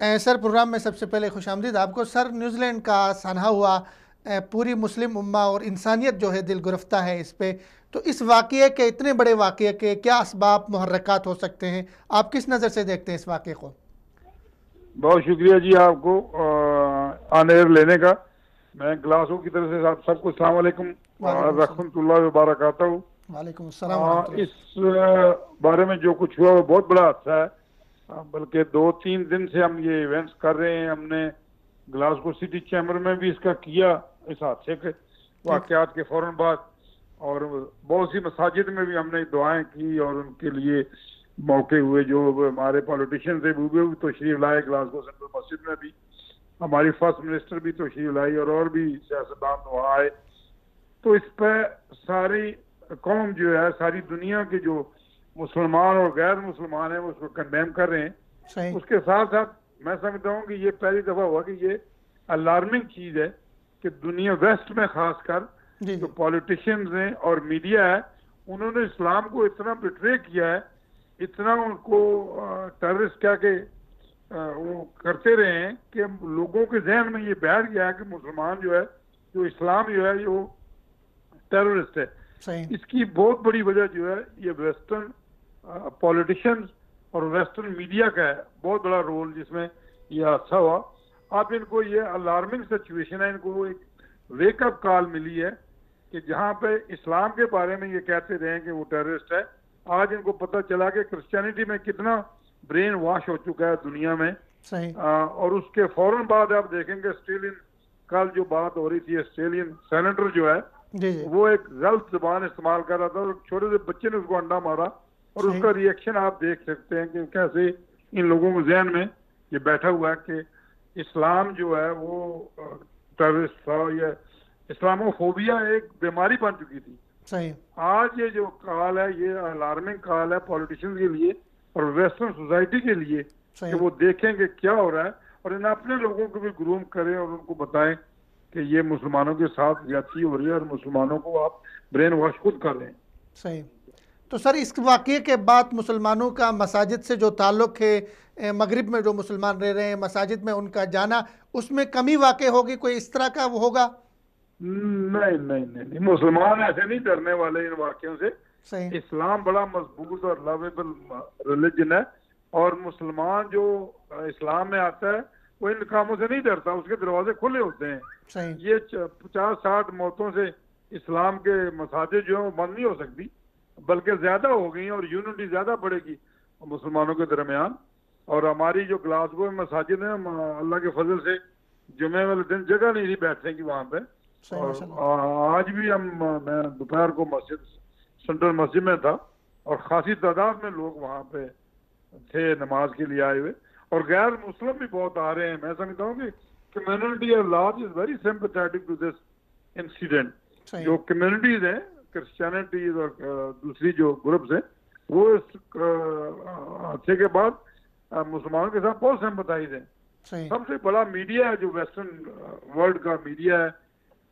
سر programme میں سب سے پہلے خوش آمدید آپ کو سر. نیوزی لینڈ کا سانحہ ہوا، پوری مسلم امہ اور انسانیت جو ہے دل گرفتہ ہے اس پہ. تو اس واقعے کے، اتنے بڑے واقعے کے کیا اسباب محرکات ہو سکتے ہیں؟ آپ کس نظر سے دیکھتے ہیں اس واقعے کو؟ بہت شکریہ جی آپ کو آن ایئر لینے کا. میں گلاسو کی طرف سے سب کو السلام علیکم وعلیکم السلام. رحمۃ اللہ وبرکاتہ. وعلیکم السلام ورحمۃ اللہ. اس بارے میں جو کچھ ہوا وہ بہت بڑا حادثہ ہے. بلکہ 2-3 دن سے ہم یہ ایونٹس کر رہے ہیں. ہم نے گلاسگو سٹی چیمبر میں بھی اس کا کیا اس حادثے کے واقعات کے فوراً بعد، اور بہت سی مساجد میں بھی ہم نے دعائیں کی اور ان کے لیے موقع ہوئے. جو ہمارے پولیٹیشین تھے وہ بھی تشریف لائے گلاسگو سینٹرل مسجد میں بھی. ہماری فرسٹ منسٹر بھی تشریف لائی اور بھی سیاستدان وہاں آئے. تو اس پہ ساری قوم جو ہے، ساری دنیا کے جو مسلمان اور غیر مسلمان ہیں وہ اس کو کنڈیم کر رہے ہیں. صحیح. اس کے ساتھ ساتھ میں سمجھتا ہوں کہ یہ پہلی دفعہ ہوا کہ یہ الارمنگ چیز ہے کہ دنیا ویسٹ میں خاص کر جی جو جی پولیٹیشینز ہیں اور میڈیا ہے، انہوں نے اسلام کو اتنا بٹرے کیا ہے، اتنا ان کو ٹیررسٹ کہہ کے وہ کرتے رہے ہیں کہ لوگوں کے ذہن میں یہ بیٹھ گیا ہے کہ مسلمان جو ہے، جو اسلام جو ہے وہ ٹیررسٹ ہے. صحیح. اس کی بہت بڑی وجہ جو ہے یہ ویسٹرن پولیٹیشینز اور ویسٹرن میڈیا کا ہے. بہت بڑا رول جس میں یہ حادثہ ہوا. اب ان کو یہ الارمنگ سچویشن ہے، ان کو ایک ویک اپ کال ملی ہے کہ جہاں پہ اسلام کے بارے میں یہ کہتے رہے کہ وہ ٹیررسٹ ہے، آج ان کو پتہ چلا کہ کرسچینٹی میں کتنا برین واش ہو چکا ہے دنیا میں. صحیح. اور اس کے فوراً بعد آپ دیکھیں گے آسٹریلین، کل جو بات ہو رہی تھی، آسٹریلین سینیٹر جو ہے جی جی. وہ ایک غلط زبان استعمال کر رہا تھا اور چھوٹے سے بچے نے اس کو انڈا مارا، اور اس کا ریئیکشن آپ دیکھ سکتے ہیں کہ کیسے ان لوگوں کے ذہن میں یہ بیٹھا ہوا ہے کہ اسلام جو ہے وہ ٹیررسٹ تھا. یہ اسلاموفوبیا ایک بیماری بن چکی تھی. صحیح. آج یہ جو کال ہے یہ الارمنگ کال ہے پولیٹیشین کے لیے اور ویسٹرن سوسائٹی کے لیے کہ وہ دیکھیں کہ کیا ہو رہا ہے اور ان اپنے لوگوں کو بھی گروم کریں اور ان کو بتائیں کہ یہ مسلمانوں کے ساتھ زیادتی ہو رہی ہے اور مسلمانوں کو آپ برین واش خود کر رہے ہیں. صحیح. تو سر اس واقعے کے بعد مسلمانوں کا مساجد سے جو تعلق ہے، مغرب میں جو مسلمان رہ رہے ہیں مساجد میں ان کا جانا، اس میں کمی واقع ہوگی؟ کوئی اس طرح کا وہ ہوگا؟ نہیں، مسلمان ایسے نہیں ڈرنے والے ان واقعوں سے. صحیح. اسلام بڑا مضبوط اور لویبل ریلیجن ہے، اور مسلمان جو اسلام میں آتا ہے وہ ان کاموں سے نہیں ڈرتا، اس کے دروازے کھلے ہوتے ہیں. صحیح. یہ 50-60 موتوں سے اسلام کے مساجد جو ہیں وہ بند نہیں ہو سکتی، بلکہ زیادہ ہو گئی اور یونٹی زیادہ بڑھے گی مسلمانوں کے درمیان. اور ہماری جو گلاسگو میں مساجد ہیں، اللہ کے فضل سے جمعے والے دن جگہ نہیں تھی بیٹھنے کی وہاں پہ. اور آج بھی میں دوپہر کو سینٹرل مسجد میں تھا اور خاصی تعداد میں لوگ وہاں پہ تھے نماز کے لیے آئے ہوئے، اور غیر مسلم بھی بہت آ رہے ہیں. میں سمجھتا ہوں کہ community at large is very sympathetic to this incident. جو کمیونٹیز ہیں، کرسچینٹیز اور دوسری جو گروپس ہیں، وہ اس حادثے کے بعد مسلمانوں کے ساتھ بہت سمپتھائز ہیں. سب سے بڑا میڈیا ہے جو ویسٹرن ورلڈ کا میڈیا ہے،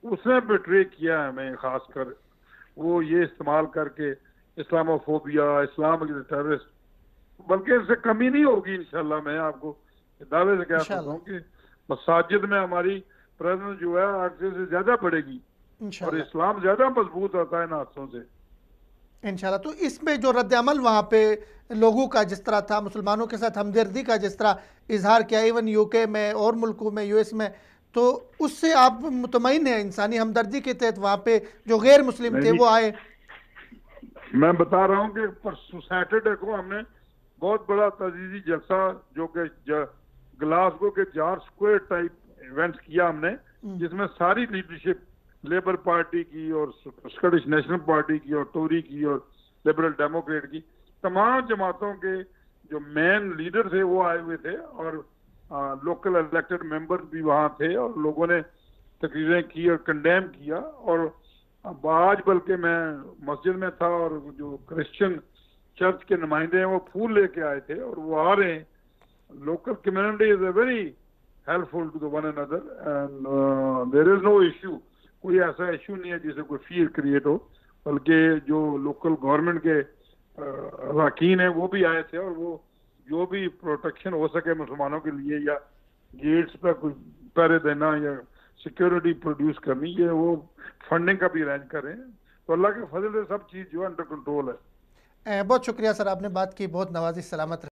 اس نے بٹرے کیا ہے ہمیں، خاص کر وہ یہ استعمال کر کے اسلاموفوبیا، اسلام ٹیررسٹ. بلکہ اس سے کمی نہیں ہوگی انشاءاللہ. میں آپ کو دعوے سے کہہ سکتا ہوں کہ مساجد میں ہماری پریزنس جو ہے آگے سے زیادہ بڑھے گی اور اسلام زیادہ مضبوط ہوتا ہے ان حادثوں سے انشاءاللہ. تو اس میں جو رد عمل وہاں پہ لوگوں کا جس طرح تھا، مسلمانوں کے ساتھ ہمدردی کا جس طرح اظہار کیا، ایون یو کے میں اور ملکوں میں، یو ایس میں، تو اس سے آپ مطمئن ہیں انسانی ہمدردی کے تحت وہاں پہ جو غیر مسلم تھے وہ آئے؟ میں بتا رہا ہوں کہ پرسوں سیٹرڈے کو ہم نے بہت بڑا تعزیزی جلسہ جو کہ گلاسگو کے جارج اسکوائر ٹائپ ایونٹ کیا ہم نے، جس میں ساری لیڈرشپ لیبر پارٹی کی اور اسکاٹش نیشنل پارٹی کی اور ٹوری کی اور لبرل ڈیموکریٹ کی، تمام جماعتوں کے جو مین لیڈر تھے وہ آئے ہوئے تھے، اور لوکل الیکٹڈ ممبر بھی وہاں تھے، اور لوگوں نے تقریریں کی اور کنڈیم کیا. اور آج بلکہ میں مسجد میں تھا اور جو کرسچن چرچ کے نمائندے ہیں وہ پھول لے کے آئے تھے اور وہ آ رہے ہیں. Local community is a very helpful to one another and there is no issue. کوئی ایسا ایشو نہیں ہے جسے کوئی فیئر کریٹ ہو، بلکہ جو لوکل گورنمنٹ کے اراکین ہیں وہ بھی آئے تھے اور وہ جو بھی پروٹیکشن ہو سکے مسلمانوں کے لیے یا گیٹس پہ کوئی پہرے دینا یا سیکیورٹی پروڈیوس کرنی ہے وہ فنڈنگ کا بھی ارینج کریں تو اللہ کے فضل سے سب چیز جو ہے انڈر کنٹرول ہے. بہت شکریہ سر آپ نے بات کی بہت نوازی سلامت